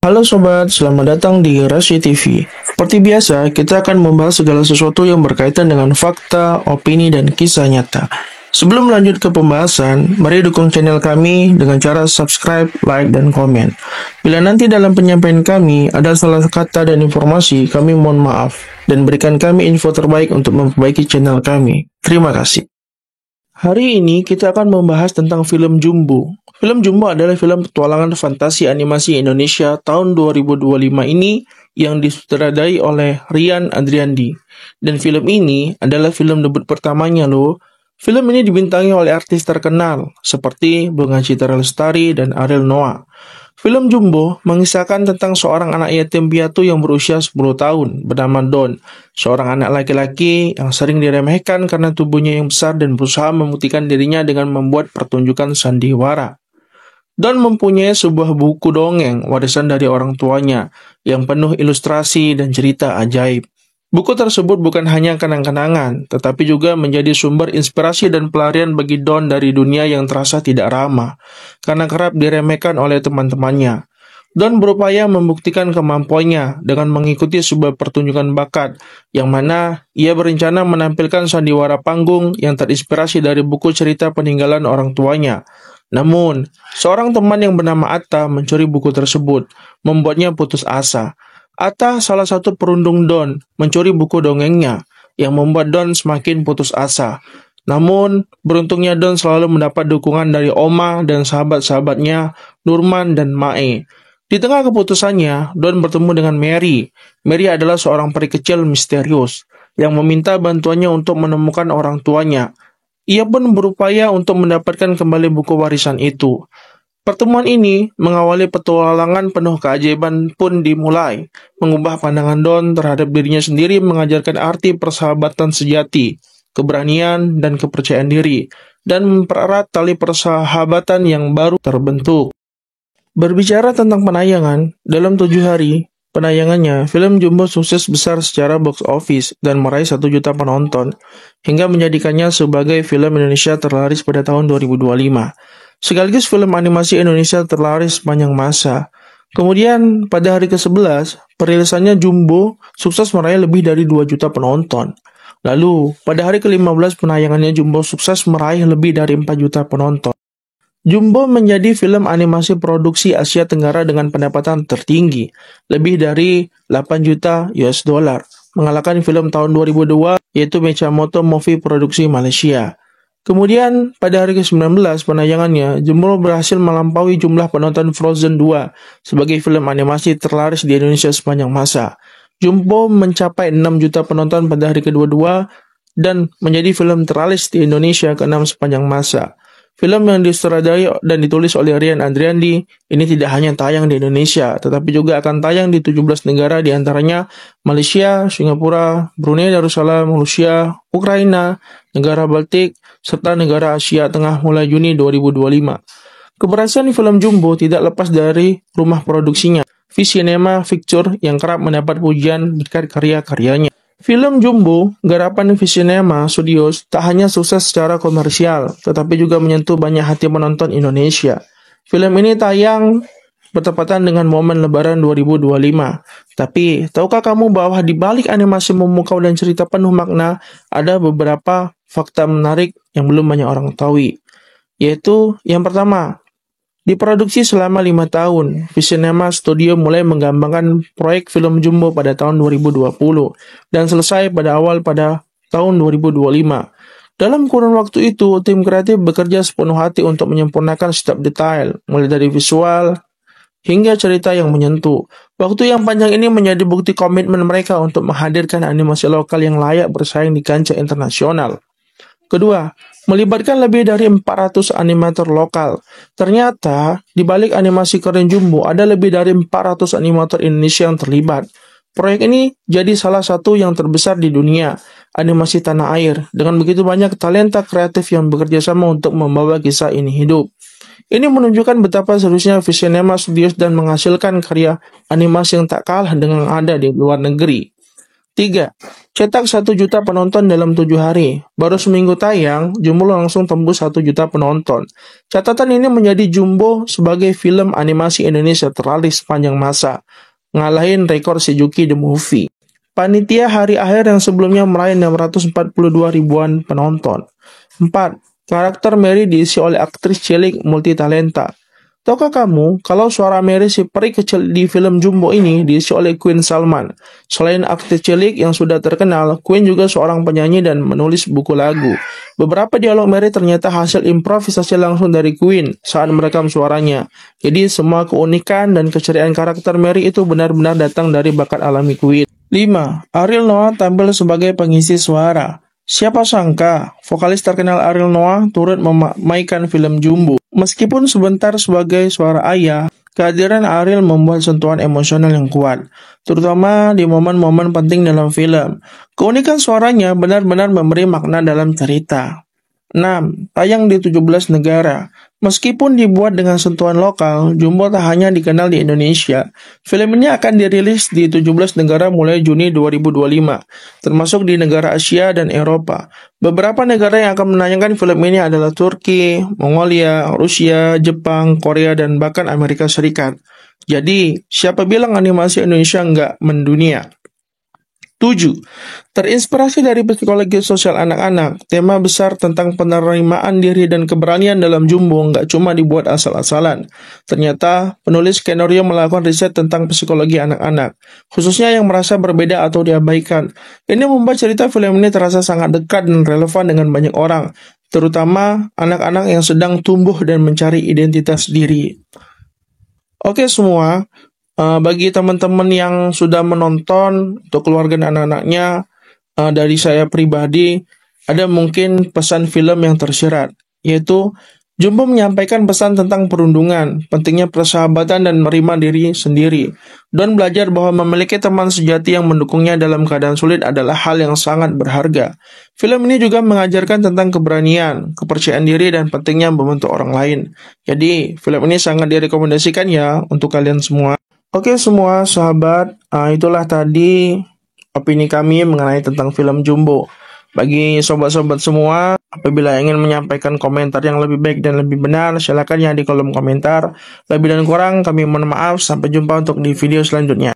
Halo sobat, selamat datang di Rasyi TV. Seperti biasa, kita akan membahas segala sesuatu yang berkaitan dengan fakta, opini, dan kisah nyata. Sebelum lanjut ke pembahasan, mari dukung channel kami dengan cara subscribe, like, dan komen. Bila nanti dalam penyampaian kami ada salah kata dan informasi, kami mohon maaf dan berikan kami info terbaik untuk memperbaiki channel kami. Terima kasih. Hari ini kita akan membahas tentang film Jumbo. Film Jumbo adalah film petualangan fantasi animasi Indonesia tahun 2025 ini yang disutradarai oleh Rian Adriandi. Dan film ini adalah film debut pertamanya loh. Film ini dibintangi oleh artis terkenal seperti Bunga Citra Lestari dan Ariel Noah. Film Jumbo mengisahkan tentang seorang anak yatim piatu yang berusia 10 tahun bernama Don, seorang anak laki-laki yang sering diremehkan karena tubuhnya yang besar dan berusaha membuktikan dirinya dengan membuat pertunjukan sandiwara. Don mempunyai sebuah buku dongeng warisan dari orang tuanya yang penuh ilustrasi dan cerita ajaib. Buku tersebut bukan hanya kenang-kenangan, tetapi juga menjadi sumber inspirasi dan pelarian bagi Don dari dunia yang terasa tidak ramah, karena kerap diremehkan oleh teman-temannya. Don berupaya membuktikan kemampuannya dengan mengikuti sebuah pertunjukan bakat, yang mana ia berencana menampilkan sandiwara panggung yang terinspirasi dari buku cerita peninggalan orang tuanya. Namun, seorang teman yang bernama Atta mencuri buku tersebut, membuatnya putus asa. Atta, salah satu perundung Don, mencuri buku dongengnya, yang membuat Don semakin putus asa. Namun, beruntungnya Don selalu mendapat dukungan dari Oma dan sahabat-sahabatnya, Nurman dan Mae. Di tengah keputusannya, Don bertemu dengan Mary. Mary adalah seorang peri kecil misterius, yang meminta bantuannya untuk menemukan orang tuanya. Ia pun berupaya untuk mendapatkan kembali buku warisan itu. Pertemuan ini mengawali petualangan penuh keajaiban pun dimulai, mengubah pandangan Don terhadap dirinya sendiri, mengajarkan arti persahabatan sejati, keberanian, dan kepercayaan diri, dan mempererat tali persahabatan yang baru terbentuk. Berbicara tentang penayangan, dalam 7 hari, penayangannya, film Jumbo sukses besar secara box office dan meraih 1 juta penonton, hingga menjadikannya sebagai film Indonesia terlaris pada tahun 2025. Sekaligus film animasi Indonesia terlaris sepanjang masa. Kemudian, pada hari ke-11, perilisannya Jumbo sukses meraih lebih dari 2 juta penonton. Lalu, pada hari ke-15 penayangannya Jumbo sukses meraih lebih dari 4 juta penonton. Jumbo menjadi film animasi produksi Asia Tenggara dengan pendapatan tertinggi, lebih dari 8 juta US dollar, mengalahkan film tahun 2002 yaitu Mechamoto Movie produksi Malaysia. Kemudian, pada hari ke-19 penayangannya, Jumbo berhasil melampaui jumlah penonton Frozen 2 sebagai film animasi terlaris di Indonesia sepanjang masa. Jumbo mencapai 6 juta penonton pada hari ke-22 dan menjadi film terlaris di Indonesia ke-6 sepanjang masa. Film yang disutradarai dan ditulis oleh Rian Adriandi ini tidak hanya tayang di Indonesia, tetapi juga akan tayang di 17 negara diantaranya Malaysia, Singapura, Brunei Darussalam, Rusia, Ukraina, negara Baltik, serta negara Asia Tengah mulai Juni 2025. Keberhasilan film Jumbo tidak lepas dari rumah produksinya, V-Cinema Pictures, yang kerap mendapat pujian berkat karya-karyanya. Film Jumbo, garapan V-Cinema Studios, tak hanya sukses secara komersial, tetapi juga menyentuh banyak hati penonton Indonesia. Film ini tayang bertepatan dengan momen Lebaran 2025. Tapi, tahukah kamu bahwa di balik animasi memukau dan cerita penuh makna, ada beberapa fakta menarik yang belum banyak orang tahu. Yaitu, yang pertama, diproduksi selama 5 tahun, V-Cinema Studio mulai mengembangkan proyek film Jumbo pada tahun 2020 dan selesai pada tahun 2025. Dalam kurun waktu itu, tim kreatif bekerja sepenuh hati untuk menyempurnakan setiap detail, mulai dari visual hingga cerita yang menyentuh. Waktu yang panjang ini menjadi bukti komitmen mereka untuk menghadirkan animasi lokal yang layak bersaing di kancah internasional. Kedua, melibatkan lebih dari 400 animator lokal. Ternyata, di balik animasi keren Jumbo, ada lebih dari 400 animator Indonesia yang terlibat. Proyek ini jadi salah satu yang terbesar di dunia animasi tanah air, dengan begitu banyak talenta kreatif yang bekerja sama untuk membawa kisah ini hidup. Ini menunjukkan betapa seriusnya V-Cinema Studios dan menghasilkan karya animasi yang tak kalah dengan yang ada di luar negeri. 3. Cetak 1 juta penonton dalam 7 hari. Baru seminggu tayang, Jumbo langsung tembus 1 juta penonton. Catatan ini menjadi Jumbo sebagai film animasi Indonesia terlaris sepanjang masa, ngalahin rekor Sejuki the Movie. Panitia hari akhir yang sebelumnya meraih 642 ribuan penonton. 4. Karakter Mary diisi oleh aktris cilik multitalenta. Tahukah kamu kalau suara Mary si peri kecil di film Jumbo ini diisi oleh Queen Salman? Selain aktris cilik yang sudah terkenal, Queen juga seorang penyanyi dan menulis buku lagu. Beberapa dialog Mary ternyata hasil improvisasi langsung dari Queen saat merekam suaranya. Jadi semua keunikan dan keceriaan karakter Mary itu benar-benar datang dari bakat alami Queen. 5. Ariel Noah tampil sebagai pengisi suara. Siapa sangka, vokalis terkenal Ariel Noah turut memainkan film Jumbo. Meskipun sebentar sebagai suara ayah, kehadiran Ariel membuat sentuhan emosional yang kuat, terutama di momen-momen penting dalam film. Keunikan suaranya benar-benar memberi makna dalam cerita. 6. Tayang di 17 negara. Meskipun dibuat dengan sentuhan lokal, Jumbo tak hanya dikenal di Indonesia. Film ini akan dirilis di 17 negara mulai Juni 2025, termasuk di negara Asia dan Eropa. Beberapa negara yang akan menayangkan film ini adalah Turki, Mongolia, Rusia, Jepang, Korea, dan bahkan Amerika Serikat. Jadi, siapa bilang animasi Indonesia nggak mendunia? 7. Terinspirasi dari psikologi sosial anak-anak, tema besar tentang penerimaan diri dan keberanian dalam Jumbo nggak cuma dibuat asal-asalan. Ternyata, penulis skenario melakukan riset tentang psikologi anak-anak, khususnya yang merasa berbeda atau diabaikan. Ini membuat cerita film ini terasa sangat dekat dan relevan dengan banyak orang, terutama anak-anak yang sedang tumbuh dan mencari identitas diri. Oke semua, bagi teman-teman yang sudah menonton untuk keluarga dan anak-anaknya, dari saya pribadi ada mungkin pesan film yang tersirat, yaitu Jumbo menyampaikan pesan tentang perundungan, pentingnya persahabatan dan menerima diri sendiri, dan belajar bahwa memiliki teman sejati yang mendukungnya dalam keadaan sulit adalah hal yang sangat berharga. Film ini juga mengajarkan tentang keberanian, kepercayaan diri, dan pentingnya membantu orang lain. Jadi, film ini sangat direkomendasikan ya untuk kalian semua. Oke semua sahabat, itulah tadi opini kami mengenai tentang film Jumbo. Bagi sobat-sobat semua, apabila ingin menyampaikan komentar yang lebih baik dan lebih benar, silakan ya di kolom komentar. Lebih dan kurang kami mohon maaf, sampai jumpa untuk di video selanjutnya.